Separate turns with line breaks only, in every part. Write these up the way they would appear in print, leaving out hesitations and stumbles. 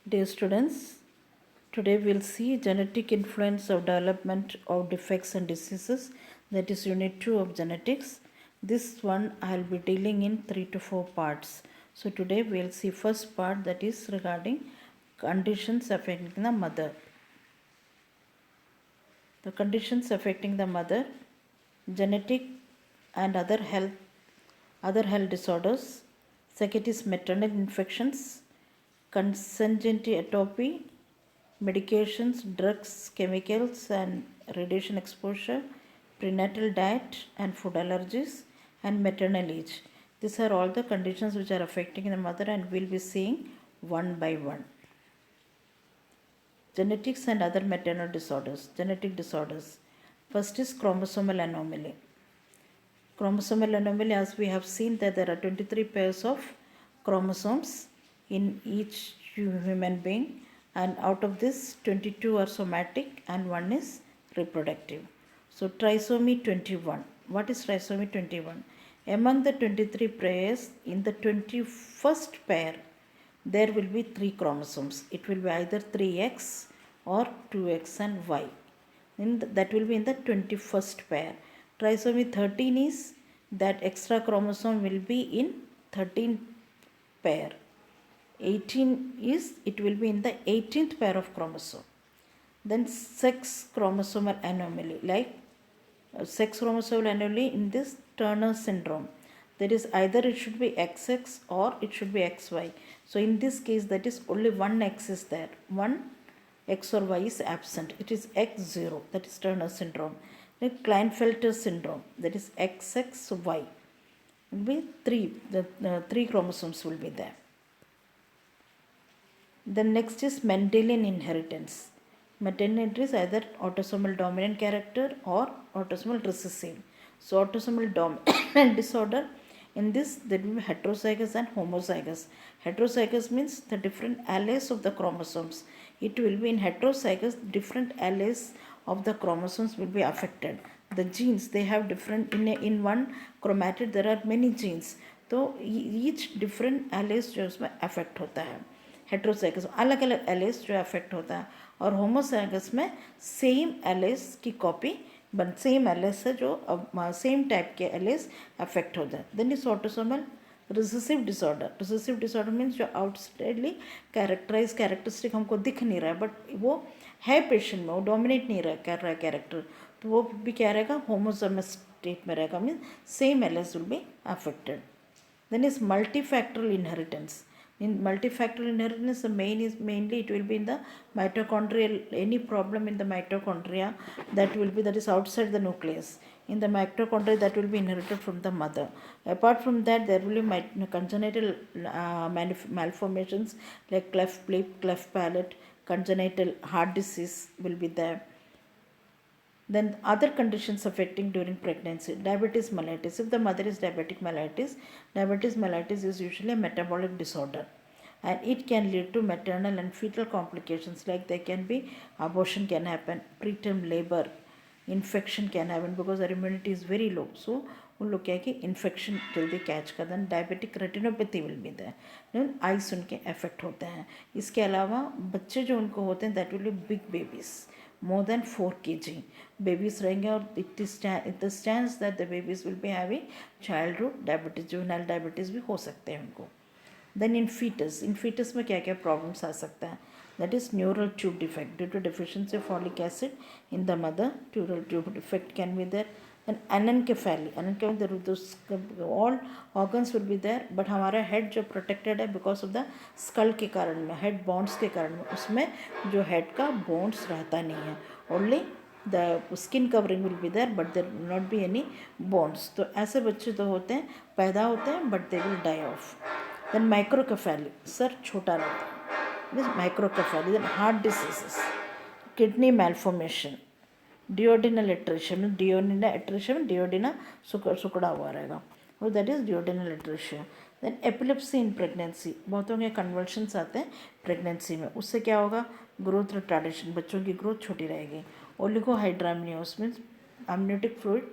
Dear students, today we'll see genetic influence of development of defects and diseases. That is unit 2 of genetics. This one I'll be dealing in 3 to 4 parts. So today we'll see first part, that is regarding conditions affecting the mother. The conditions affecting the mother, genetic and other health disorders. Second is maternal infections, congenital atopy, medications, drugs, chemicals, and radiation exposure, prenatal diet and food allergies, and maternal age. These are all the conditions which are affecting the mother, and we'll be seeing one by one. Genetics and other maternal disorders, genetic disorders. First is chromosomal anomaly. Chromosomal anomaly, as we have seen, that there are 23 pairs of chromosomes in each human being, and out of this 22 are somatic and one is reproductive. So trisomy 21. What is trisomy 21? Among the 23 pairs, in the 21st pair, there will be 3 chromosomes. It will be either 3x or 2x and y. That will be in the 21st pair. Trisomy 13 is that extra chromosome will be in 13th pair. 18 is it will be in the 18th pair of chromosome. Then sex chromosomal anomaly, like sex chromosomal anomaly in this Turner syndrome. That is either it should be XX or it should be XY. So in this case, that is only one X is there. One X or Y is absent. It is X0. That is Turner syndrome. Then Klinefelter syndrome. That is XXY. Will be three. The 3 chromosomes will be there. Then next is Mendelian inheritance. Mendelian is either autosomal dominant character or autosomal recessive. So autosomal dominant disorder, in this there will be heterozygous and homozygous. Heterozygous means the different alleles of the chromosomes. It will be in heterozygous, different alleles of the chromosomes will be affected. The genes, they have different, in one chromatid there are many genes. तो each different alleles जो उसमें affect होता है. हेट्रोसाइगस अलग अलग एलेस जो affect होता है, और होमोसाइगस में सेम एलेस की कॉपी सेम एलेस है जो सेम टाइप के एलेस अफेक्ट होता है. Then is autosomal recessive disorder. Recessive disorder means जो आउटसाइडली कैरेक्टरिस्टिक हमको दिख नहीं रहा है, बट वो है पेशेंट में, वो डोमिनेट नहीं कर रहा है कैरेक्टर, तो वो भी क्या रहेगा, होमोसोमस स्टेट में रहेगा, means same एलेस will be affected. Then is multifactorial inheritance. In multifactorial inheritance, the mainly it will be in the mitochondrial, any problem in the mitochondria that is outside the nucleus. In the mitochondria, that will be inherited from the mother. Apart from that, there will be congenital malformations like cleft lip, cleft palate, congenital heart disease will be there. Then other conditions affecting during pregnancy, diabetes mellitus. If the mother is diabetic mellitus is usually a metabolic disorder, and it can lead to maternal and fetal complications, like there can be abortion can happen, preterm labor, infection can happen because our immunity is very low. So उन लोग क्या है कि infection जल्दी catch कर दें. Diabetic retinopathy will be there, eyes उनके affect होते हैं. इसके अलावा बच्चे जो उनको होते हैं, that will be big babies, more than 4 kg babies रहेंगे, और it stands that the babies will be having childhood diabetes, juvenile diabetes भी हो सकते हैं उनको. Then in fetus में क्या क्या problems आ सकता है, that is neural tube defect due to deficiency of folic acid in the mother. Neural tube defect can be there. Then anencephaly, all organs will be there, but हमारा head जो protected है because of the skull के कारण में, head bones के कारण में, उसमें जो head का bones रहता नहीं है, only the skin covering will be there, but there will not be any bones. तो ऐसे बच्चे तो होते हैं, पैदा होते हैं, but they will die off. Then microcephaly, sir छोटा रहता है, this microcephaly. Then heart diseases, kidney malformation, duodenal atresia, duodena सुकड़ा हुआ रहेगा, और that is duodenal atresia. Then epilepsy in pregnancy, बहुतों के कन्वर्शंस आते हैं प्रेगनेंसी में, उससे क्या होगा, ग्रोथ रिटार्डेशन, बच्चों की ग्रोथ छोटी रहेगी. ओलिगोहाइड्रामिनियोस मीन्स अम्नियोटिक फ्लूइड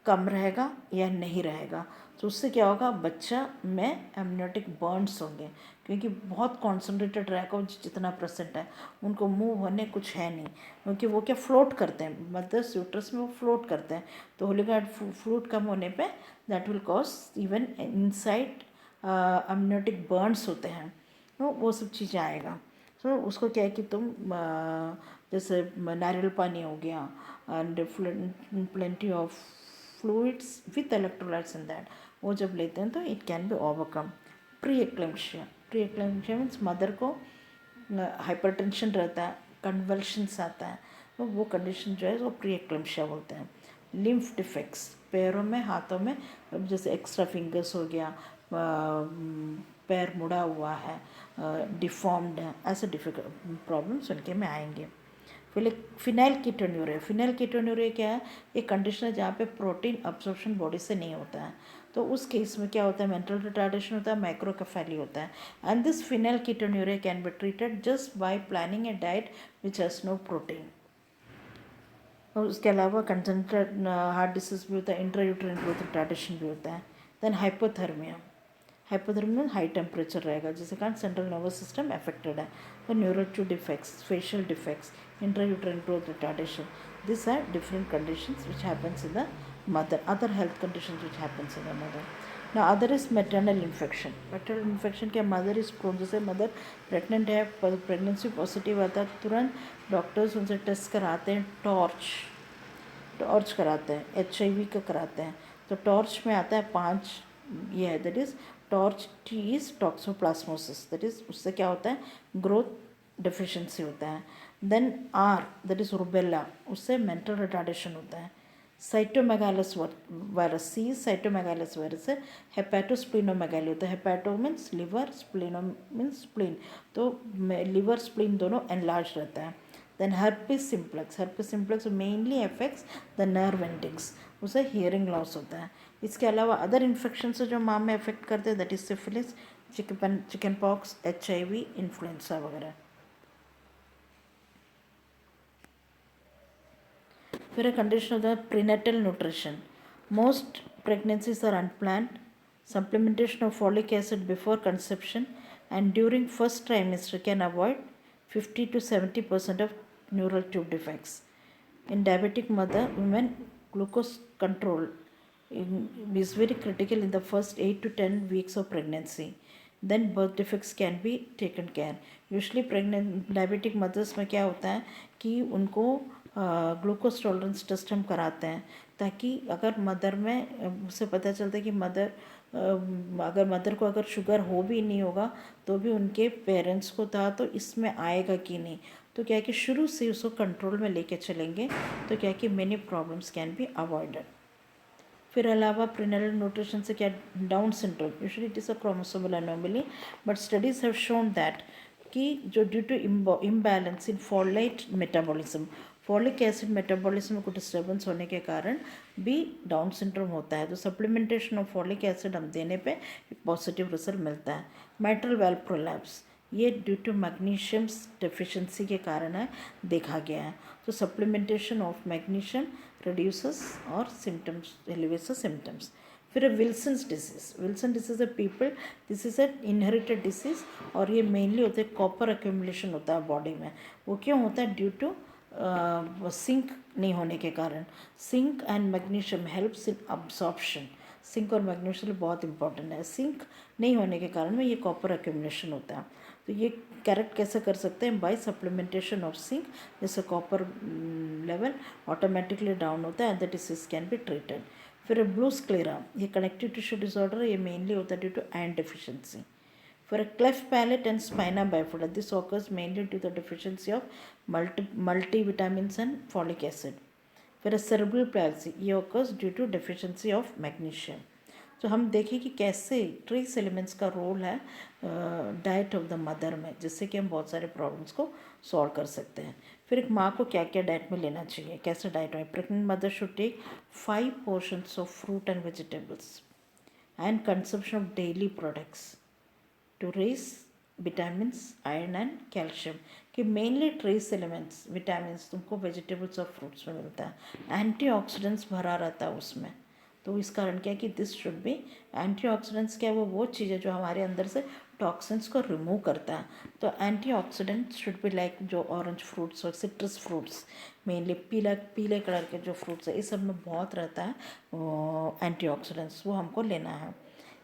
कम रहेगा या नहीं रहेगा. तो तो उससे क्या होगा, बच्चा में एमनियोटिक बर्न्स होंगे, क्योंकि बहुत कॉन्सेंट्रेटेड रहेगा, जितना परसेंट है उनको मूव होने कुछ है नहीं, क्योंकि वो क्या फ्लोट करते हैं, मदर्स यूट्रस में वो फ्लोट करते हैं। तो होलीगार्ड फ्लूइड कम होने पे that will cause even inside amniotic Burns होते हैं, तो वो सब चीज़ें आएगा। तो उसको क्या है कि तुम जैसे नारियल पानी हो गया and plenty of fluids with electrolytes in that, वो जब लेते हैं तो it can be overcome. Pre eclampsia means mother को हाइपरटेंशन रहता है, कन्वल्शंस आता है, तो वो कंडीशन जो है वो प्री एक्लेम्शिया बोलते हैं। लिम्फ डिफेक्ट्स, पैरों में हाथों में जैसे एक्स्ट्रा फिंगर्स हो गया, पैर मुड़ा हुआ है, डिफॉर्म्ड है, ऐसे डिफिकल्ट प्रॉब्लम्स उनके में आएंगे। फिनाइल कीटोन्यूरिया क्या है, एक कंडीशन है जहाँ पे प्रोटीन अब्जॉर्प्शन बॉडी से नहीं होता है। तो उस केस में क्या होता है, मेंटल रिटार्डेशन होता है, माइक्रोकेफेली होता है। And this phenylketonuria can be treated just by planning a diet which has no protein. और उसके अलावा कंजंटल हार्ट डिसीज भी होता है, इंट्रायूटेराइन ग्रोथ रिटार्डेशन भी होता है। देन हाइपोथर्मिया में हाई टेम्परेचर रहेगा, जिसके कारण सेंट्रल नर्वस सिस्टम अफेक्टेड है। तो neurotube defects, facial defects, intrauterine growth retardation, this are different conditions which happens in the mother, other health conditions which happens in the mother. Now other is maternal infection क्या, mother is prone, जैसे mother pregnant है, pregnancy positive आता है, तुरंत doctors उनसे test कराते हैं, torch कराते हैं, HIV का कराते हैं। तो टॉर्च में आता है 5, ये है, that is torch T is toxoplasmosis, that is उससे क्या होता है, ग्रोथ डिफिशिएंसी होता है। Then R, that is rubella, उससे मेंटल रिटार्डेशन होता है। साइटोमेगालस वायरस, सी साइटोमेगालस वायरस है। हेपेटोस्प्लिनोमेगाली होता है, hepato means liver, spleno means spleen, तो लिवर स्प्लिन दोनों एनलार्ज रहता है। Then herpes simplex mainly affects the nerve endings, उसे हियरिंग लॉस होता है। इसके अलावा अदर इन्फेक्शन से जो माँ में अफेक्ट करते हैं, that is syphilis, chicken pox, HIV, influenza वगैरह। फिर कंडीशन होता है prenatal nutrition. Most pregnancies are unplanned, supplementation of folic acid before conception and during first trimester can avoid 50 to 70% of neural tube defects. In diabetic mother, women glucose control is very critical in the first 8 to 10 weeks of pregnancy. Then birth defects can be taken care. Usually pregnant diabetic mothers में क्या होता है कि उनको glucose tolerance test हम कराते हैं, ताकि अगर मदर में उससे पता चलता है कि अगर मदर को अगर शुगर हो भी नहीं होगा तो भी उनके पेरेंट्स को था, तो इसमें आएगा कि नहीं, तो क्या है कि शुरू से उसको कंट्रोल में लेके चलेंगे, तो क्या है कि many problems can be avoided. फिर अलावा प्रीनेटल न्यूट्रिशन से क्या, Down syndrome, usually it is a chromosomal anomaly, but studies have shown that कि जो due to imbalance in folate metabolism, folic acid metabolism को डिस्टर्बेंस होने के कारण भी डाउन सिंड्रोम होता है। तो सप्लीमेंटेशन ऑफ फॉलिक एसिड हम देने पे पॉजिटिव रिजल्ट मिलता है। माइट्रल वाल्व प्रोलैप्स, ये ड्यू टू मैग्नीशियम डेफिशिएंसी के कारण है, देखा गया है। तो सप्लीमेंटेशन ऑफ मैग्नीशियम रिड्यूसेस और सिम्टम्स, एलिवेट्स सिम्टम्स। फिर विल्सन डिसीज है people, this is a inherited disease, और ये मेनली होता है कॉपर एक्यूमुलेशन होता है बॉडी में। वो क्यों होता है, ड्यू टू सिंक नहीं होने के कारण। Zinc and magnesium helps in absorption, zinc और मैग्नीशियम बहुत इंपॉर्टेंट है। सिंक नहीं होने के कारण में ये कॉपर एक्यूमुलेशन होता है। तो ये करेक्ट कैसे कर सकते हैं, बाय सप्लीमेंटेशन ऑफ सिंक, जैसे कॉपर लेवल ऑटोमेटिकली डाउन होता है and the disease can be treated. फिर ब्लू स्क्लेरा, ये कनेक्टिव टिश्यू डिसऑर्डर, ये मेनली होता है due to iron deficiency. For a cleft palate and spina bifida, this occurs mainly due to the deficiency of multivitamins and folic acid. For a cerebral palsy, ये occurs due to deficiency of magnesium. तो हम देखें कि कैसे trace elements का role है diet of the mother में, जिससे कि हम बहुत सारे प्रॉब्लम्स को सॉल्व कर सकते हैं। फिर एक माँ को क्या क्या डाइट में लेना चाहिए, कैसे डाइट में, pregnant mother should take 5 portions of fruit and vegetables and consumption of daily products to raise vitamins, iron and calcium, कि मेनली ट्रेस एलिमेंट्स विटामिन्स तुमको वेजिटेबल्स और फ्रूट्स में मिलता है। एंटीऑक्सीडेंट्स भरा रहता है उसमें, तो इस कारण क्या है कि दिस शुड बी एंटीऑक्सीडेंट्स क्या है वो चीज़ है जो हमारे अंदर से टॉक्सिन्स को रिमूव करता है। तो एंटीऑक्सीडेंट्स शुड बी लाइक जो ऑरेंज फ्रूट्स और सिट्रस फ्रूट्स, मेनली पीले कलर के जो फ्रूट्स है इस सब में बहुत रहता है एंटीऑक्सीडेंट्स, वो हमको लेना है।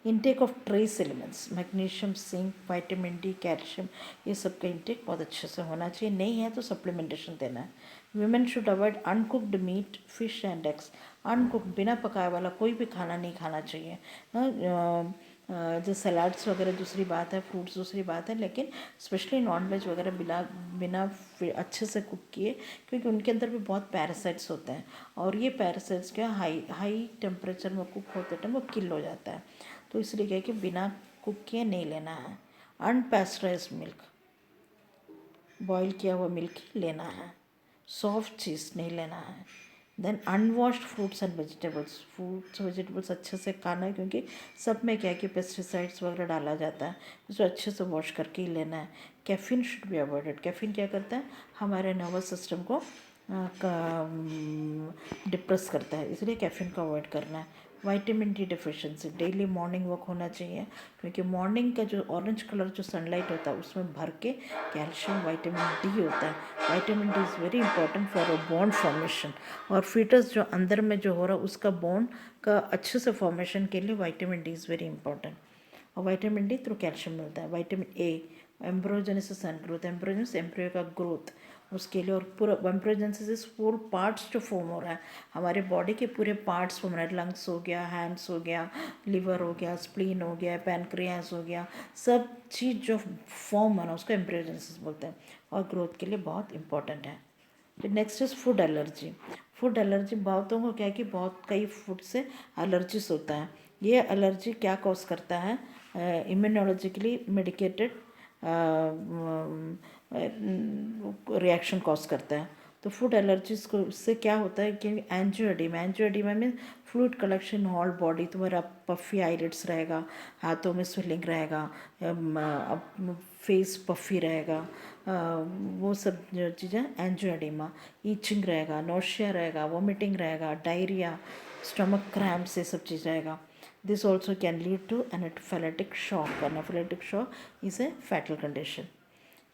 Intake of trace elements, magnesium, zinc, vitamin D, calcium, ये सब का इंटेक बहुत अच्छे से होना चाहिए, नहीं है तो सप्लीमेंटेशन देना है। Women should avoid uncooked meat, fish and eggs. Uncooked बिना पकाए वाला कोई भी खाना नहीं खाना चाहिए। जो सलाड्स वगैरह दूसरी बात है, फ्रूट्स दूसरी बात है, लेकिन स्पेशली नॉन वेज वगैरह बिना अच्छे से कुक किए, क्योंकि उनके अंदर भी बहुत पैरासाइट्स होते हैं और ये पैरासाइट्स क्या हाई टेम्परेचर में कुक होते टाइम वो किल हो जाता है। तो इसलिए क्या है कि बिना कुक किए नहीं लेना है। अनपेस्चराइज मिल्क, बॉईल किया हुआ मिल्क ही लेना है। सॉफ्ट चीज़ नहीं लेना है। Then unwashed fruits and vegetables अच्छे से खाना है, क्योंकि सब में क्या है कि पेस्टिसाइड्स वगैरह डाला जाता है, इसको अच्छे से वॉश करके ही लेना है। Caffeine should be avoided. Caffeine क्या करता है, हमारे नर्वस सिस्टम को डिप्रेस करता है, इसलिए कैफीन को अवॉइड करना है। Vitamin D deficiency, daily morning walk होना चाहिए, क्योंकि मॉर्निंग का जो ऑरेंज कलर जो सनलाइट होता है उसमें भर के कैल्शियम विटामिन डी होता है। Vitamin D is very important for a bond formation, और फीटस जो अंदर में जो हो रहा है उसका बॉन्ड का अच्छे से फॉर्मेशन के लिए vitamin D is very important. और विटामिन डी थ्रू कैल्शियम मिलता है। Vitamin A, embryogenesis and growth, embryogenesis embryo का ग्रोथ उसके लिए, और पूरा एम्ब्रोजेनेसिस पूरे पार्ट्स जो फॉर्म हो रहा है, हमारे बॉडी के पूरे पार्ट्स फॉर्म हो रहा है, लंग्स हो गया, हैंड्स हो गया, लिवर हो गया, स्प्लीन हो गया, पैनक्रियास हो गया, सब चीज़ जो फॉर्म है ना उसको एम्ब्रोजेनेसिस बोलते हैं, और ग्रोथ के लिए बहुत इंपॉर्टेंट है। फिर next is food allergy. Food allergy बहुतों को क्या है कि बहुत कई फूड से एलर्जीज होता है। ये एलर्जी क्या कॉज करता है, इम्यूनोलॉजिकली मेडिकेटेड रिएक्शन कॉज करता है। तो फूड एलर्जीज को इससे क्या होता है कि angioedema mean fluid collection whole body, तुम्हारा पफी आईलिड्स रहेगा, हाथों में स्वेलिंग रहेगा, फेस पफी रहेगा, वो सब जो चीज़ें एंजियोएडिमा, ईचिंग रहेगा, नोशिया रहेगा, वोमिटिंग रहेगा, डायरिया, स्टमक क्रैम्प्स, ये सब चीज़ रहेगा। This also can lead to anaphylactic shock. Anaphylactic shock is a fatal condition.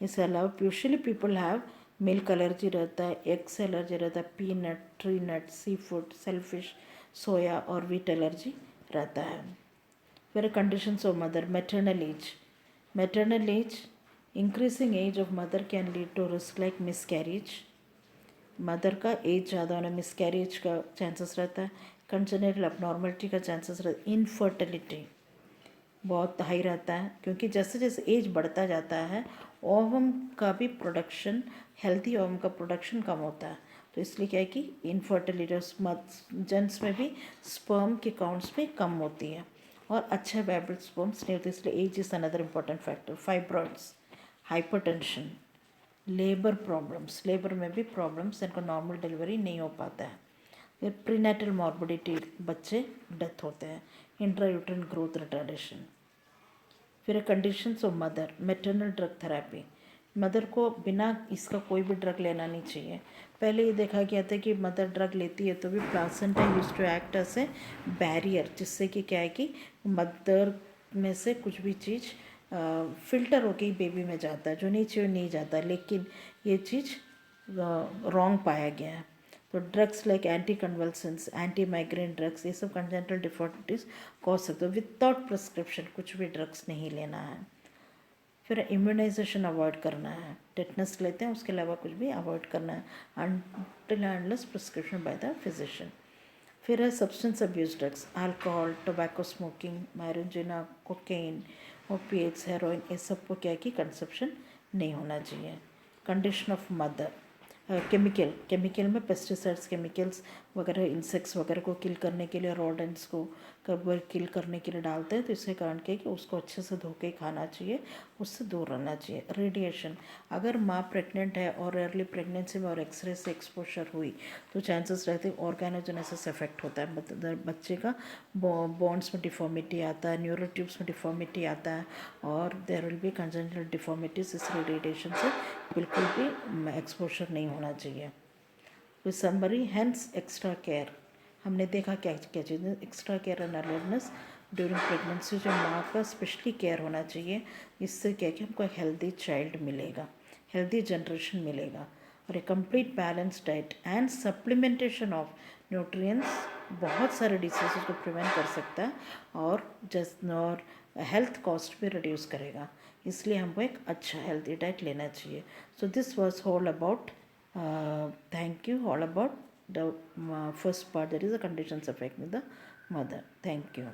इसके अलावा usually people have milk allergy रहता है, एग से एलर्जी रहता है, peanut, tree nut, sea food, shellfish, soya और वीट एलर्जी रहता है। फिर conditions of mother, maternal age, increasing age of mother can lead to risk like miscarriage। Mother का एज ज़्यादा होना, मिसकैरेज का चांसेस रहता है, कंजेनिटल अबनॉर्मलिटी का चांसेस रहता है, इनफर्टिलिटी बहुत हाई रहता है, क्योंकि जैसे जैसे एज बढ़ता जाता है ओवम का भी प्रोडक्शन, हेल्थी ओवम का प्रोडक्शन कम होता है, तो इसलिए क्या है कि इनफर्टिलिटी जेंट्स में भी स्पर्म के काउंट्स भी कम होती है और अच्छा वाइबल स्पर्म्स नहीं होते, इसलिए age is another important factor. Fibroids, hypertension, labour problems, labour में भी प्रॉब्लम्स, इनको नॉर्मल डिलीवरी नहीं हो पाता है। फिर प्रीनेटल मॉर्बिडिटी, बच्चे डेथ होते हैं, इंट्रायूट्रन ग्रोथ रिटार्डेशन। फिर conditions of mother, maternal drug therapy, mother को बिना इसका कोई भी ड्रग लेना नहीं चाहिए। पहले ये देखा गया था कि मदर ड्रग लेती है तो भी placenta use to act as a barrier, जिससे कि क्या है कि मदर में से कुछ भी चीज़ फिल्टर होके ही बेबी में जाता है, जो नहीं चाहिए नहीं जाता, लेकिन ये चीज़ रॉन्ग पाया गया है। तो drugs like anti convulsants, anti migraine drugs, ये सब कंजेनिटल डिफॉल्टिस कॉज सकते हो। विदाउट प्रिस्क्रिप्शन कुछ भी ड्रग्स नहीं लेना है। फिर इम्यूनाइजेशन अवॉइड करना है, टेटनस लेते हैं उसके अलावा कुछ भी अवॉइड करना है until unless prescription by the physician. फिर है substance abuse drugs, alcohol, tobacco smoking, marijuana, cocaine, opiates, heroin, ये सब को क्या है कि कंजप्शन नहीं होना चाहिए। कंडीशन ऑफ मदर, केमिकल में पेस्टिसाइड्स, केमिकल्स वगैरह इंसेक्ट्स वगैरह को किल करने के लिए, रोडेंट्स को किल करने के लिए डालते हैं, तो इसके कारण क्या है कि उसको अच्छे से धो के खाना चाहिए, उससे दूर रहना चाहिए। रेडिएशन, अगर माँ प्रेग्नेंट है और अर्ली प्रेगनेंसी में और एक्सरे से एक्सपोजर हुई तो चांसेस रहते हैं ऑर्गेनोजेनेसिस इफेक्ट होता है, मतलब बच्चे का बोन्स में डिफॉर्मिटी आता है, न्यूरोट्यूब्स में डिफॉर्मिटी आता है, और there will be congenital deformities. इस रेडिएशन से बिल्कुल भी एक्सपोजर नहीं होना चाहिए। समरी, हेंस एक्स्ट्रा केयर, हमने देखा क्या क्या चीज़ें, extra care and alertness during pregnancy, जो माँ का स्पेशली केयर होना चाहिए। इससे क्या कि हमको एक हेल्दी चाइल्ड मिलेगा, हेल्दी जनरेशन मिलेगा। और a complete balance diet and supplementation of nutrients बहुत सारे डिसीज़ को प्रिवेंट कर सकता है और हेल्थ कॉस्ट भी रिड्यूस करेगा। इसलिए हमको एक अच्छा हेल्दी डाइट लेना चाहिए। So this was all about, thank you, all about the first part, that is the conditions affecting the mother. Thank you.